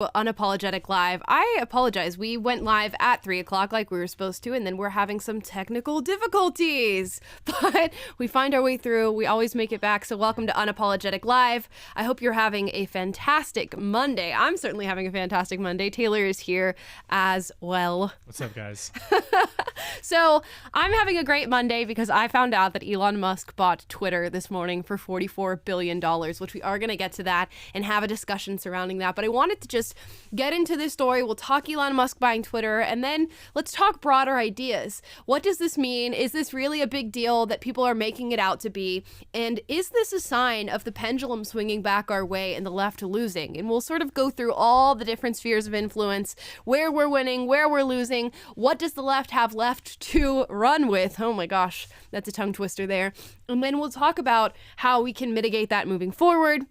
Unapologetic live. I apologize. We went live at 3 o'clock like we were supposed to, and then we're having some technical difficulties. But we find our way through. We always make it back. So welcome to Unapologetic Live. I hope you're having a fantastic Monday. I'm certainly having a fantastic Monday. Taylor is here as well. What's up, guys? So I'm having a great Monday because I found out that Elon Musk bought Twitter this morning for $44 billion, which we are going to get to that and have a discussion surrounding that. But I wanted to just get into this story. We'll talk Elon Musk buying Twitter, and then let's talk broader ideas. What does this mean? Is this really a big deal that people are making it out to be? And is this a sign of the pendulum swinging back our way and the left losing? And we'll sort of go through all the different spheres of influence, where we're winning, where we're losing, what does the left have left to run with? Oh my gosh, that's a tongue twister there. And then we'll talk about how we can mitigate that moving forward,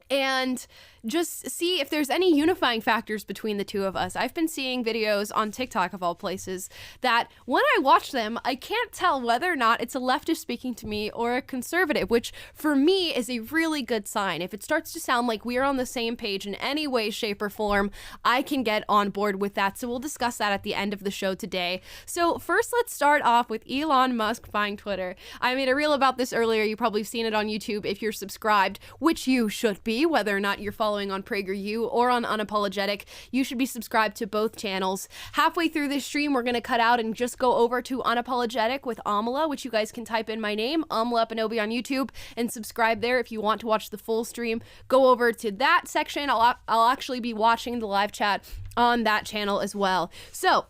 and just see if there's any unifying factors between the two of us. I've been seeing videos on TikTok, of all places, that when I watch them, I can't tell whether or not it's a leftist speaking to me or a conservative, which for me is a really good sign. If it starts to sound like we are on the same page in any way, shape, or form, I can get on board with that. So we'll discuss that at the end of the show today. So first, let's start off with Elon Musk buying Twitter. I made a reel about this earlier. You probably have seen it on YouTube if you're subscribed, which you should be, whether or not you're following on PragerU or on Unapologetic. You should be subscribed to both channels. Halfway through this stream, we're going to cut out and just go over to Unapologetic with Amala, which you guys can type in my name, Amala Panobi on YouTube, and subscribe there if you want to watch the full stream. Go over to that section. I'll actually be watching the live chat on that channel as well. So,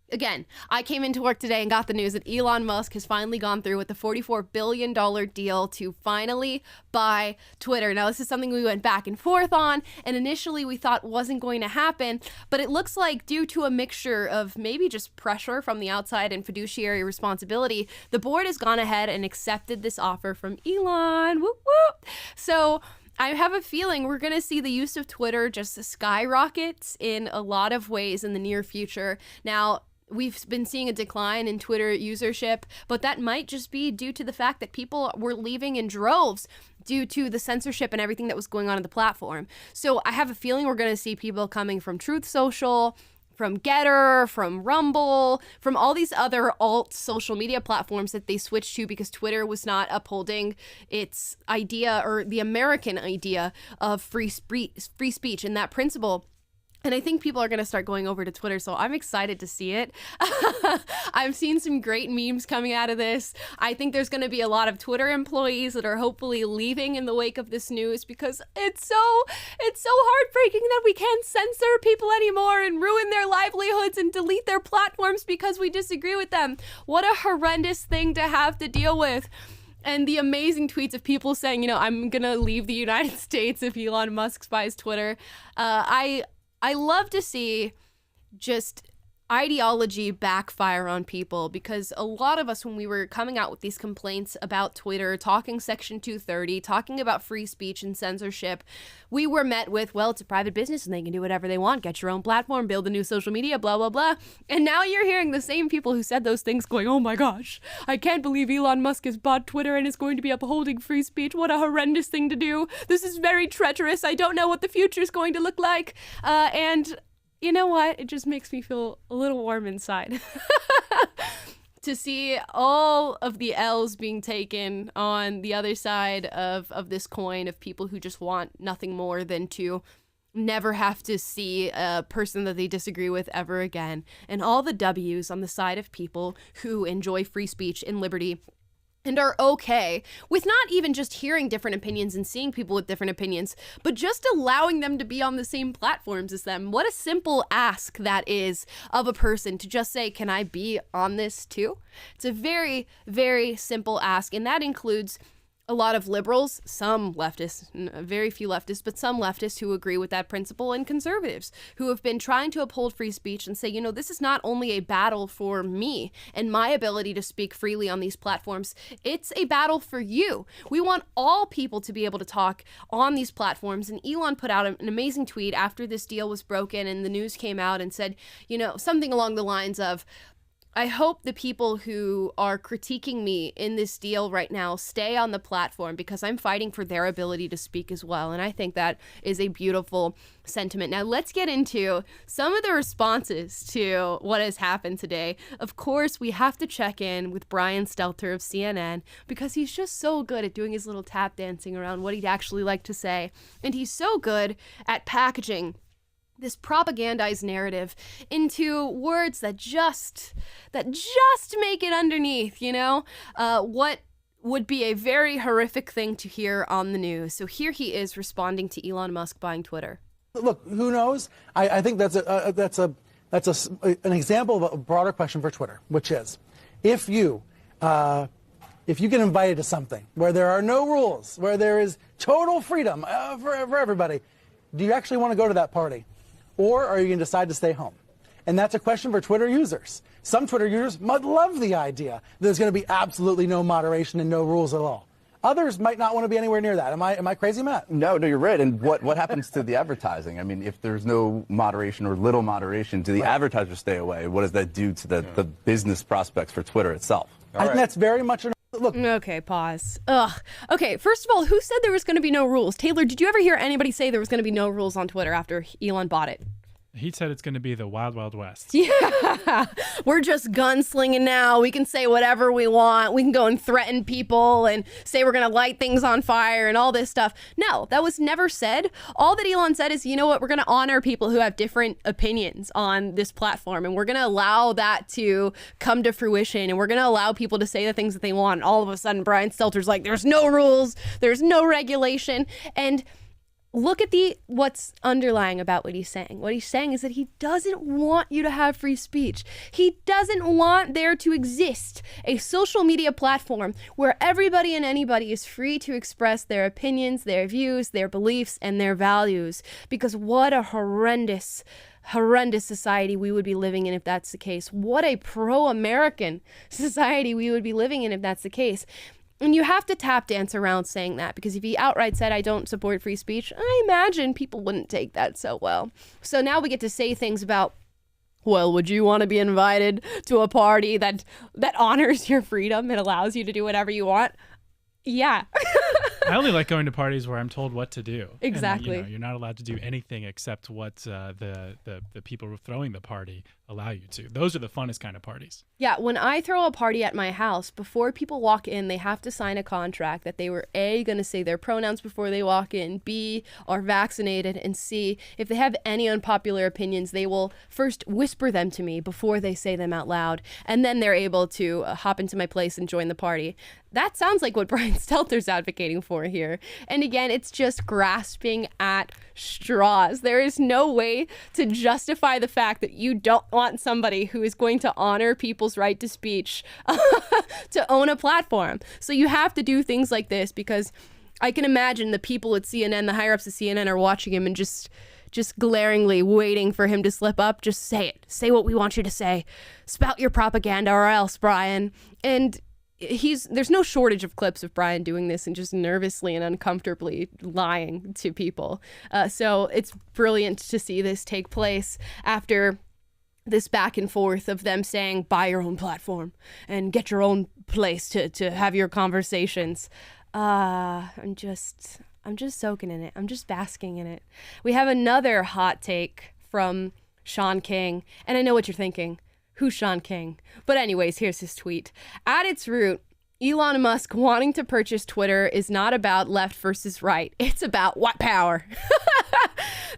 again, I came into work today and got the news that Elon Musk has finally gone through with the $44 billion deal to finally buy Twitter. Now, this is something we went back and forth on, and initially we thought wasn't going to happen, but it looks like due to a mixture of maybe just pressure from the outside and fiduciary responsibility, the board has gone ahead and accepted this offer from Elon. Whoop, whoop. So I have a feeling we're going to see the use of Twitter just skyrockets in a lot of ways in the near future. Now, we've been seeing a decline in Twitter usership, but that might just be due to the fact that people were leaving in droves due to the censorship and everything that was going on the platform. So I have a feeling we're going to see people coming from Truth Social, from Getter, from Rumble, from all these other alt social media platforms that they switched to because Twitter was not upholding its idea, or the American idea, of free speech and that principle. And I think people are going to start going over to Twitter, so I'm excited to see it. I've seen some great memes coming out of this. I think there's going to be a lot of Twitter employees that are hopefully leaving in the wake of this news because it's so heartbreaking that we can't censor people anymore and ruin their livelihoods and delete their platforms because we disagree with them. What a horrendous thing to have to deal with. And the amazing tweets of people saying, you know, I'm going to leave the United States if Elon Musk buys Twitter. I love to see just ideology backfire on people, because a lot of us, when we were coming out with these complaints about Twitter, talking Section 230, talking about free speech and censorship, we were met with, well, it's a private business and they can do whatever they want, get your own platform, build a new social media, blah, blah, blah. And now you're hearing the same people who said those things going, oh my gosh, I can't believe Elon Musk has bought Twitter and is going to be upholding free speech. What a horrendous thing to do. This is very treacherous. I don't know what the future is going to look like. And you know what? It just makes me feel a little warm inside to see all of the L's being taken on the other side of this coin, of people who just want nothing more than to never have to see a person that they disagree with ever again, and all the W's on the side of people who enjoy free speech and liberty and are okay with not even just hearing different opinions and seeing people with different opinions, but just allowing them to be on the same platforms as them. What a simple ask that is of a person to just say, can I be on this too? It's a very, very simple ask, and that includes a lot of liberals, some leftists, very few leftists, but some leftists who agree with that principle, and conservatives who have been trying to uphold free speech and say, you know, this is not only a battle for me and my ability to speak freely on these platforms, it's a battle for you. We want all people to be able to talk on these platforms. And Elon put out an amazing tweet after this deal was broken and the news came out and said, you know, something along the lines of, I hope the people who are critiquing me in this deal right now stay on the platform, because I'm fighting for their ability to speak as well. And I think that is a beautiful sentiment. Now, let's get into some of the responses to what has happened today. Of course, we have to check in with Brian Stelter of CNN, because he's just so good at doing his little tap dancing around what he'd actually like to say. And he's so good at packaging this propagandized narrative into words that just make it underneath, what would be a very horrific thing to hear on the news. So here he is responding to Elon Musk buying Twitter. Look, who knows? I think that's an example of a broader question for Twitter, which is, if you get invited to something where there are no rules, where there is total freedom for everybody, do you actually want to go to that party? Or are you going to decide to stay home? And that's a question for Twitter users. Some Twitter users might love the idea that there's going to be absolutely no moderation and no rules at all. Others might not want to be anywhere near that. Am I crazy, Matt? No, you're right. And what happens to the advertising? I mean, if there's no moderation or little moderation, do the advertisers stay away? What does that do to the business prospects for Twitter itself? I think that's very much an... Look. Okay, pause. Ugh. Okay, first of all, who said there was going to be no rules? Taylor, did you ever hear anybody say there was going to be no rules on Twitter after Elon bought it? He said it's going to be the Wild Wild West. Yeah, we're just gunslinging now. We can say whatever we want. We can go and threaten people and say we're going to light things on fire and all this stuff. No, that was never said. All that Elon said is, you know what, we're going to honor people who have different opinions on this platform, and we're going to allow that to come to fruition, and we're going to allow people to say the things that they want. And all of a sudden, Brian Stelter's like, there's no rules, there's no regulation, and look at what's underlying about what he's saying. What he's saying is that he doesn't want you to have free speech. He doesn't want there to exist a social media platform where everybody and anybody is free to express their opinions, their views, their beliefs, and their values. Because what a horrendous society we would be living in if that's the case. What a pro-American society we would be living in if that's the case. And you have to tap dance around saying that, because if he outright said, I don't support free speech, I imagine people wouldn't take that so well. So now we get to say things about, well, would you want to be invited to a party that honors your freedom and allows you to do whatever you want? Yeah. I only like going to parties where I'm told what to do. Exactly. And, you're not allowed to do anything except what the people throwing the party allow you to. Those are the funnest kind of parties. Yeah, when I throw a party at my house, before people walk in, they have to sign a contract that they were A, going to say their pronouns before they walk in, B, are vaccinated, and C, if they have any unpopular opinions, they will first whisper them to me before they say them out loud, and then they're able to hop into my place and join the party. That sounds like what Brian Stelter's advocating for here. And again, it's just grasping at straws. There is no way to justify the fact that you don't want somebody who is going to honor people's right to speech to own a platform. So you have to do things like this, because I can imagine the people at CNN, the higher ups of CNN, are watching him and just glaringly waiting for him to slip up. Just say it. Say what we want you to say. Spout your propaganda or else, Brian. And there's no shortage of clips of Brian doing this and just nervously and uncomfortably lying to people. So it's brilliant to see this take place after this back and forth of them saying, buy your own platform and get your own place to have your conversations. I'm just soaking in it. I'm just basking in it. We have another hot take from Shaun King, and I know what you're thinking. Who's Shaun King? But anyways, here's his tweet. At its root, Elon Musk wanting to purchase Twitter is not about left versus right. It's about white power.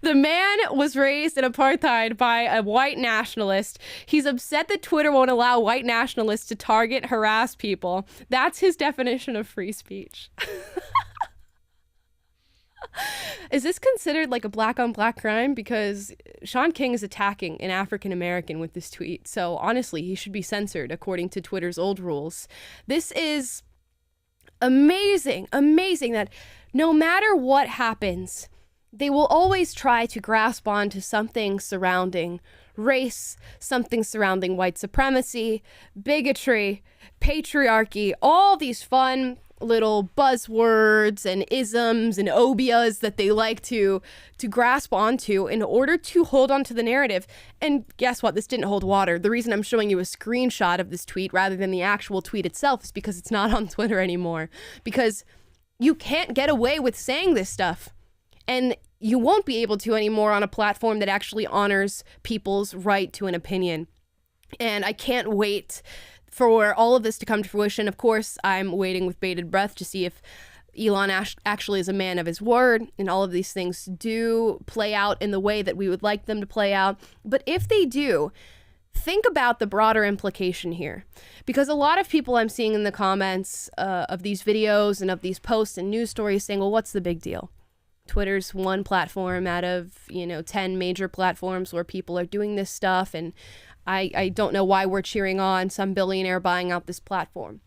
The man was raised in apartheid by a white nationalist. He's upset that Twitter won't allow white nationalists to target, harass people. That's his definition of free speech. Is this considered like a black on black crime? Because Shaun King is attacking an African American with this tweet. So honestly, he should be censored according to Twitter's old rules. This is amazing that no matter what happens, they will always try to grasp onto something surrounding race, something surrounding white supremacy, bigotry, patriarchy, all these fun little buzzwords and isms and obias that they like to grasp onto in order to hold onto the narrative. And guess what? This didn't hold water. The reason I'm showing you a screenshot of this tweet rather than the actual tweet itself is because it's not on Twitter anymore. Because you can't get away with saying this stuff. And you won't be able to anymore on a platform that actually honors people's right to an opinion. And I can't wait for all of this to come to fruition. Of course, I'm waiting with bated breath to see if Elon actually is a man of his word and all of these things do play out in the way that we would like them to play out. But if they do, think about the broader implication here. Because a lot of people I'm seeing in the comments of these videos and of these posts and news stories saying, well, what's the big deal? Twitter's one platform out of, 10 major platforms where people are doing this stuff, and I don't know why we're cheering on some billionaire buying out this platform.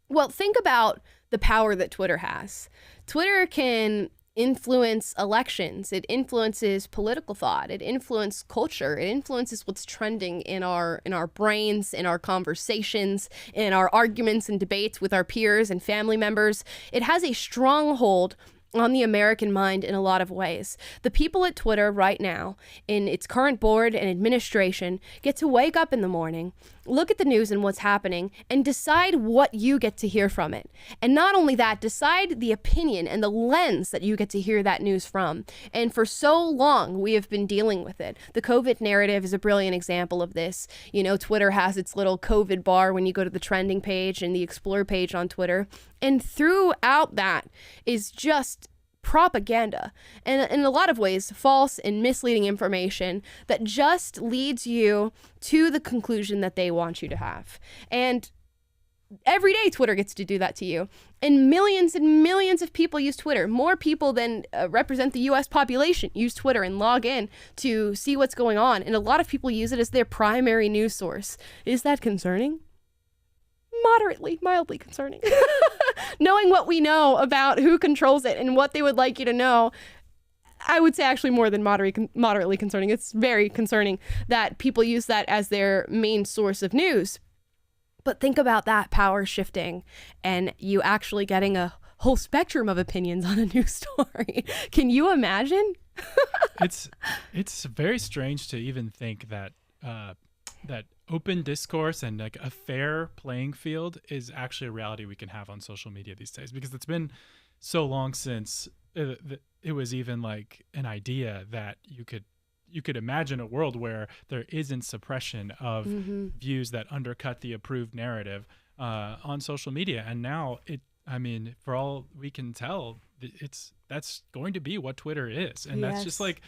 Well, think about the power that Twitter has. Twitter can influence elections. It influences political thought. It influences culture. It influences what's trending in our brains, in our conversations, in our arguments and debates with our peers and family members. It has a stronghold on the American mind in a lot of ways. The people at Twitter right now, in its current board and administration, get to wake up in the morning, look at the news and what's happening, and decide what you get to hear from it. And not only that, decide the opinion and the lens that you get to hear that news from. And for so long, we have been dealing with it. The COVID narrative is a brilliant example of this. Twitter has its little COVID bar when you go to the trending page and the explore page on Twitter. And throughout that is just propaganda, and in a lot of ways, false and misleading information that just leads you to the conclusion that they want you to have. And every day Twitter gets to do that to you. And millions of people use Twitter. More people than represent the US population use Twitter and log in to see what's going on. And a lot of people use it as their primary news source. Is that concerning? Mildly concerning. Knowing what we know about who controls it and what they would like you to know, I would say actually more than moderately concerning. It's very concerning that people use that as their main source of news. But think about that power shifting and you actually getting a whole spectrum of opinions on a news story. Can you imagine? It's very strange to even think that that open discourse and like a fair playing field is actually a reality we can have on social media these days, because it's been so long since it was even like an idea that you could imagine a world where there isn't suppression of views that undercut the approved narrative on social media. And now for all we can tell, that's going to be what Twitter is. And that's just like,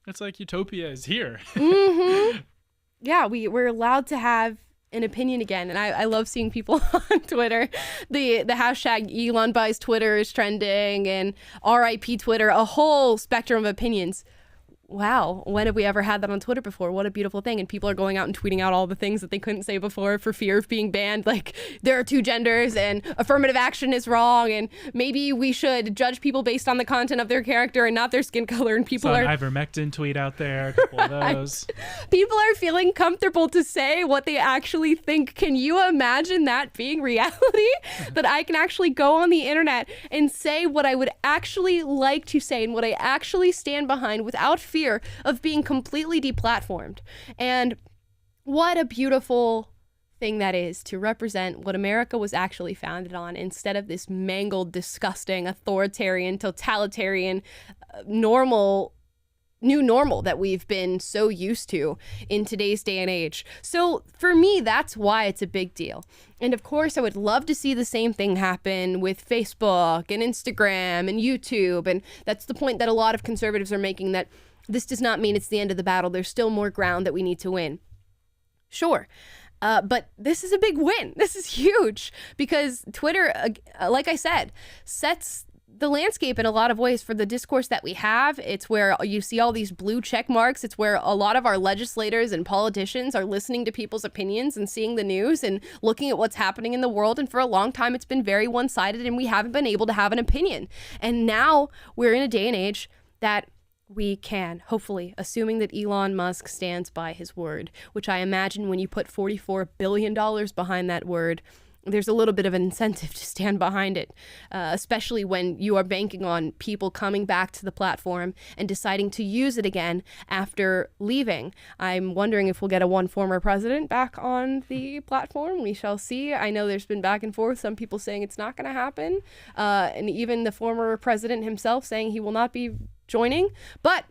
it's like utopia is here. Yeah, we're allowed to have an opinion again. And I love seeing people on Twitter. The hashtag Elon buys Twitter is trending, and RIP Twitter, a whole spectrum of opinions. Wow, when have we ever had that on Twitter before? What a beautiful thing. And people are going out and tweeting out all the things that they couldn't say before for fear of being banned. Like, there are two genders and affirmative action is wrong, and maybe we should judge people based on the content of their character and not their skin color. And people are ivermectin tweet out there, a couple of those. People are feeling comfortable to say what they actually think. Can you imagine that being reality? That I can actually go on the internet and say what I would actually like to say and what I actually stand behind without fear of being completely deplatformed. And what a beautiful thing that is to represent what America was actually founded on, instead of this mangled, disgusting, authoritarian, totalitarian, new normal that we've been so used to in today's day and age. So for me, that's why it's a big deal. And of course, I would love to see the same thing happen with Facebook and Instagram and YouTube. And that's the point that a lot of conservatives are making, that this does not mean it's the end of the battle. There's still more ground that we need to win. Sure. But this is a big win. This is huge, because Twitter, like I said, sets the landscape in a lot of ways for the discourse that we have. It's where you see all these blue check marks. It's where a lot of our legislators and politicians are listening to people's opinions and seeing the news and looking at what's happening in the world. And for a long time, it's been very one-sided and we haven't been able to have an opinion. And now we're in a day and age that we can, hopefully, assuming that Elon Musk stands by his word, which I imagine when you put $44 billion behind that word, there's a little bit of an incentive to stand behind it, especially when you are banking on people coming back to the platform and deciding to use it again after leaving. I'm wondering if we'll get a one former president back on the platform. We shall see. I know there's been back and forth, some people saying it's not going to happen, and even the former president himself saying he will not be joining. But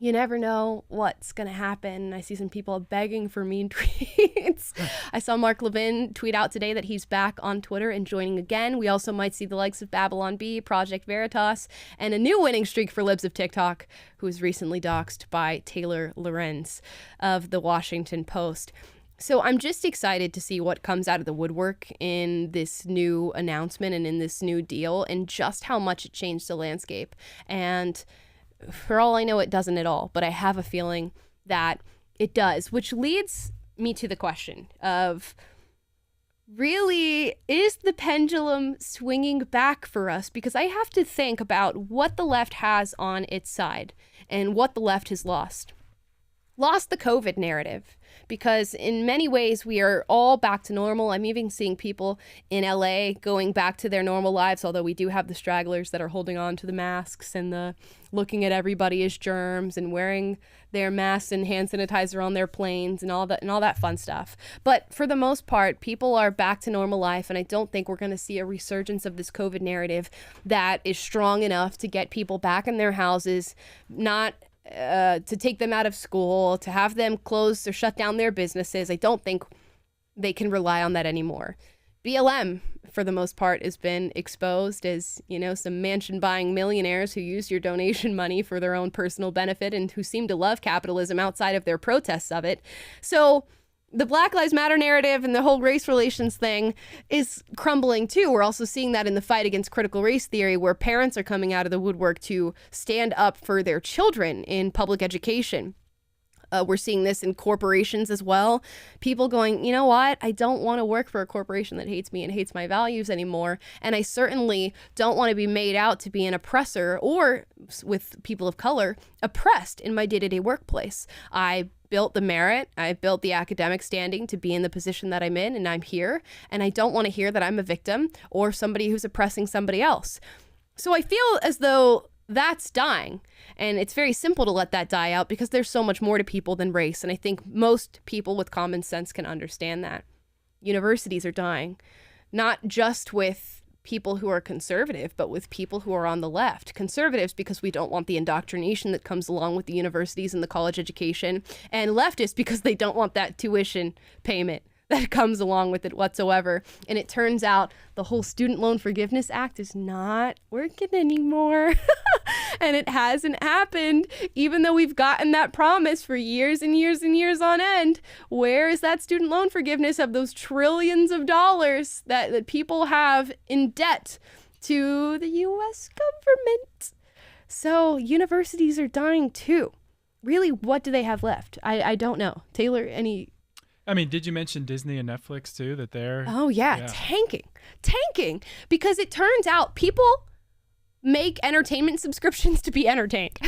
you never know what's going to happen. I see some people begging for mean tweets. I saw Mark Levin tweet out today that he's back on Twitter and joining again. We also might see the likes of Babylon Bee, Project Veritas, and a new winning streak for Libs of TikTok, who was recently doxxed by Taylor Lorenz of the Washington Post. So I'm just excited to see what comes out of the woodwork in this new announcement and in this new deal, and just how much it changed the landscape. And for all I know, it doesn't at all, but I have a feeling that it does, which leads me to the question of, really, is the pendulum swinging back for us? Because I have to think about what the left has on its side and what the left has lost. Lost the COVID narrative, because in many ways we are all back to normal. I'm even seeing people in LA going back to their normal lives, although we do have the stragglers that are holding on to the masks and the looking at everybody as germs and wearing their masks and hand sanitizer on their planes and all that fun stuff. But for the most part, people are back to normal life, and I don't think we're going to see a resurgence of this COVID narrative that is strong enough to get people back in their houses, not to take them out of school, to have them close or shut down their businesses. I don't think they can rely on that anymore. BLM, for the most part, has been exposed as, some mansion-buying millionaires who use your donation money for their own personal benefit and who seem to love capitalism outside of their protests of it. So the Black Lives Matter narrative and the whole race relations thing is crumbling too. We're also seeing that in the fight against critical race theory, where parents are coming out of the woodwork to stand up for their children in public education. We're seeing this in corporations as well. People going, you know what? I don't want to work for a corporation that hates me and hates my values anymore. And I certainly don't want to be made out to be an oppressor, or with people of color, oppressed in my day-to-day workplace. I built the merit, I built the academic standing to be in the position that I'm in, and I'm here. And I don't want to hear that I'm a victim or somebody who's oppressing somebody else. So I feel as though that's dying. And it's very simple to let that die out, because there's so much more to people than race. And I think most people with common sense can understand that. Universities are dying, not just with people who are conservative, but with people who are on the left. Conservatives, because we don't want the indoctrination that comes along with the universities and the college education, and leftists because they don't want that tuition payment that comes along with it whatsoever. And it turns out the whole Student Loan Forgiveness Act is not working anymore. And it hasn't happened, even though we've gotten that promise for years and years and years on end. Where is that student loan forgiveness of those trillions of dollars that people have in debt to the U.S. government? So universities are dying too. Really, what do they have left? I don't know. Taylor, any... Did you mention Disney and Netflix too, that they're... Oh, yeah. Tanking. Because it turns out people make entertainment subscriptions to be entertained.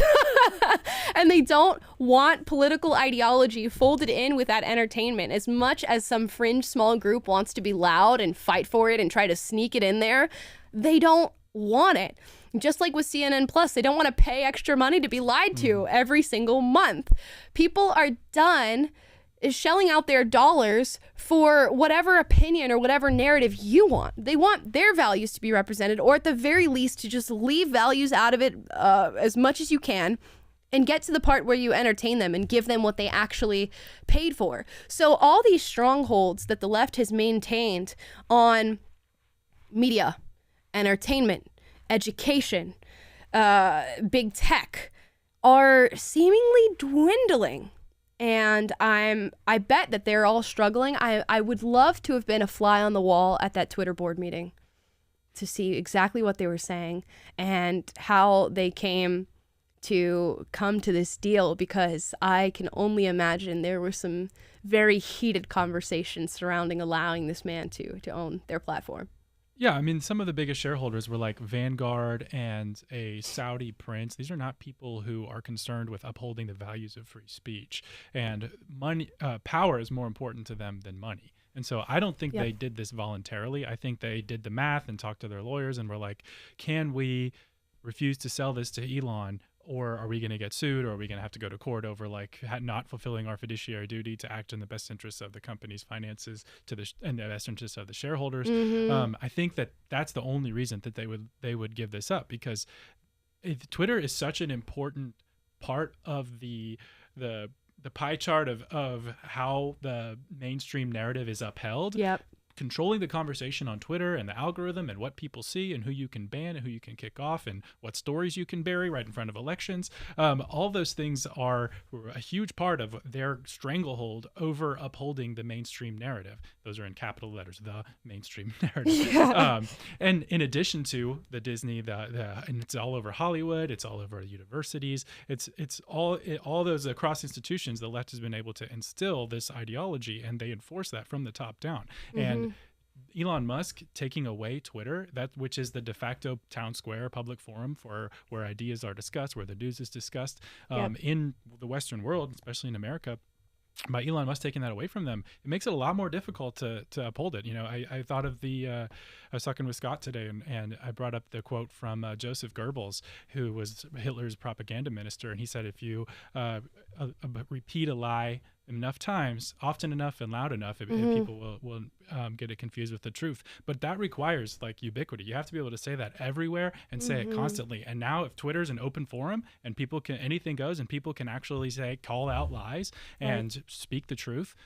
And they don't want political ideology folded in with that entertainment. As much as some fringe small group wants to be loud and fight for it and try to sneak it in there, they don't want it. Just like with CNN Plus, they don't want to pay extra money to be lied to every single month. People are done is shelling out their dollars for whatever opinion or whatever narrative you want. They want their values to be represented, or at the very least to just leave values out of it as much as you can, and get to the part where you entertain them and give them what they actually paid for. So all these strongholds that the left has maintained on media, entertainment, education, big tech are seemingly dwindling. And I bet that they're all struggling. I would love to have been a fly on the wall at that Twitter board meeting to see exactly what they were saying and how they come to this deal, because I can only imagine there were some very heated conversations surrounding allowing this man to own their platform. Yeah, some of the biggest shareholders were like Vanguard and a Saudi prince. These are not people who are concerned with upholding the values of free speech. And money, power is more important to them than money. And so I don't think they did this voluntarily. I think they did the math and talked to their lawyers and were like, can we refuse to sell this to Elon? Or are we going to get sued, or are we going to have to go to court over like not fulfilling our fiduciary duty to act in the best interests of the company's finances and the best interests of the shareholders? I think that that's the only reason that they would give this up, because Twitter is such an important part of the pie chart of how the mainstream narrative is upheld. Yep. Controlling the conversation on Twitter and the algorithm and what people see and who you can ban and who you can kick off and what stories you can bury right in front of elections. All those things are a huge part of their stranglehold over upholding the mainstream narrative. Those are in capital letters, the mainstream narrative. And in addition to the Disney, and it's all over Hollywood, it's all over universities, it's all those across institutions, the left has been able to instill this ideology, and they enforce that from the top down. And Elon Musk taking away Twitter, which is the de facto town square public forum for where ideas are discussed, where the news is discussed in the Western world, especially in America. By Elon Musk taking that away from them, it makes it a lot more difficult to uphold it. You know, I thought of I was talking with Scott today, and I brought up the quote from Joseph Goebbels, who was Hitler's propaganda minister, and he said, if you repeat a lie enough times, often enough and loud enough, people will get it confused with the truth. But that requires like ubiquity. You have to be able to say that everywhere and say it constantly. And now if Twitter's an open forum and anything goes and people can actually call out lies and speak the truth,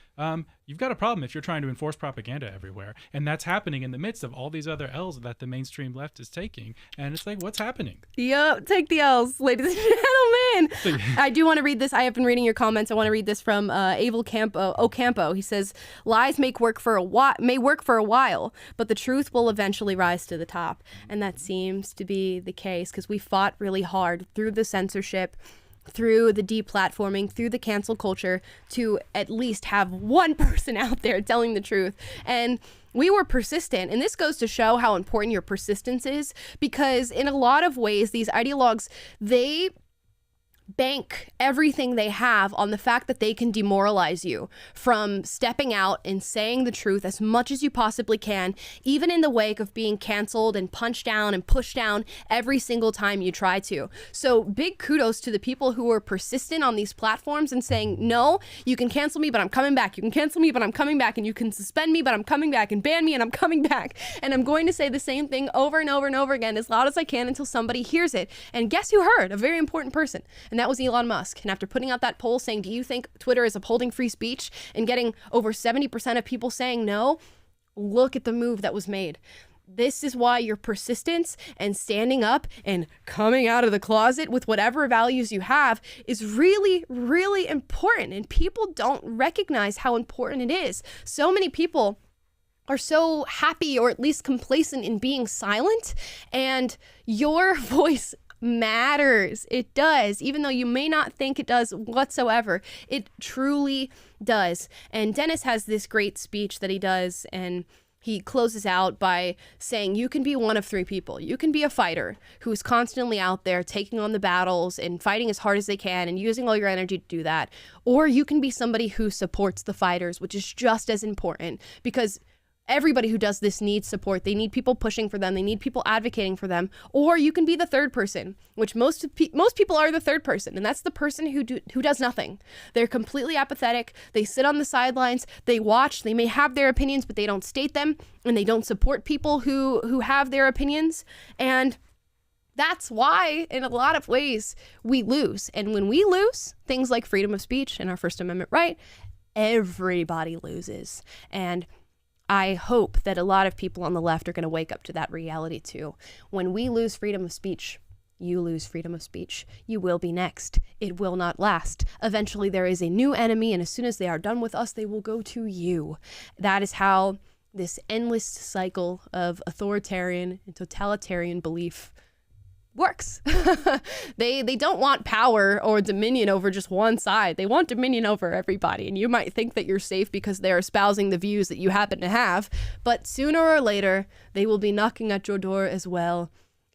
you've got a problem if you're trying to enforce propaganda everywhere. And that's happening in the midst of all these other L's that the mainstream left is taking. And it's like, what's happening? Yep, take the L's, ladies and gentlemen. I do want to read this. I have been reading your comments. I want to read this from Abel Ocampo. He says, lies may work for a while, but the truth will eventually rise to the top. And that seems to be the case, because we fought really hard through the censorship, through the deplatforming, through the cancel culture, to at least have one person out there telling the truth. And we were persistent. And this goes to show how important your persistence is, because in a lot of ways, these ideologues, they bank everything they have on the fact that they can demoralize you from stepping out and saying the truth as much as you possibly can, even in the wake of being canceled and punched down and pushed down every single time you try to. So big kudos to the people who are persistent on these platforms and saying, no, you can cancel me, but I'm coming back. You can cancel me, but I'm coming back. And you can suspend me, but I'm coming back, and ban me, and I'm coming back. And I'm going to say the same thing over and over and over again as loud as I can until somebody hears it. And guess who heard? A very important person. And that was Elon Musk. And after putting out that poll saying, do you think Twitter is upholding free speech, and getting over 70% of people saying no, look at the move that was made. This is why your persistence and standing up and coming out of the closet with whatever values you have is really, really important. And people don't recognize how important it is. So many people are so happy, or at least complacent, in being silent, and your voice matters. It does, even though you may not think it does whatsoever. It truly does. And Dennis has this great speech that he does, and he closes out by saying, you can be one of three people. You can be a fighter who's constantly out there taking on the battles and fighting as hard as they can and using all your energy to do that. Or you can be somebody who supports the fighters, which is just as important, because everybody who does this needs support. They need people pushing for them. They need people advocating for them. Or you can be the third person, which most people are the third person. And that's the person who does nothing. They're completely apathetic. They sit on the sidelines. They watch. They may have their opinions, but they don't state them. And they don't support people who have their opinions. And that's why, in a lot of ways, we lose. And when we lose things like freedom of speech and our First Amendment right, everybody loses. And I hope that a lot of people on the left are going to wake up to that reality too. When we lose freedom of speech, you lose freedom of speech. You will be next. It will not last. Eventually there is a new enemy, and as soon as they are done with us, they will go to you. That is how this endless cycle of authoritarian and totalitarian belief works. They don't want power or dominion over just one side. They want dominion over everybody. And you might think that you're safe because they're espousing the views that you happen to have, but sooner or later, they will be knocking at your door as well.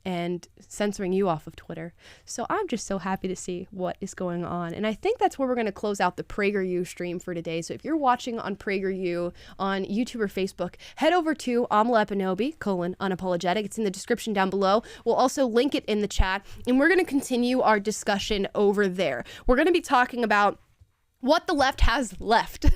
and censoring you off of Twitter. So I'm just so happy to see what is going on. And I think that's where we're going to close out the PragerU stream for today. So if you're watching on PragerU on YouTube or Facebook, head over to Unapologetic. It's in the description down below. We'll also link it in the chat, and we're going to continue our discussion over there. We're going to be talking about what the left has left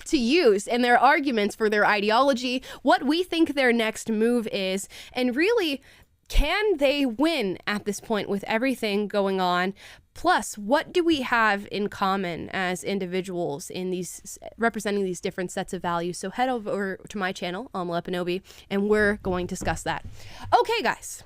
to use and their arguments for their ideology, what we think their next move is, and really, can they win at this point with everything going on? Plus, what do we have in common as individuals in these representing these different sets of values? So head over to my channel, and we're going to discuss that. Okay, guys.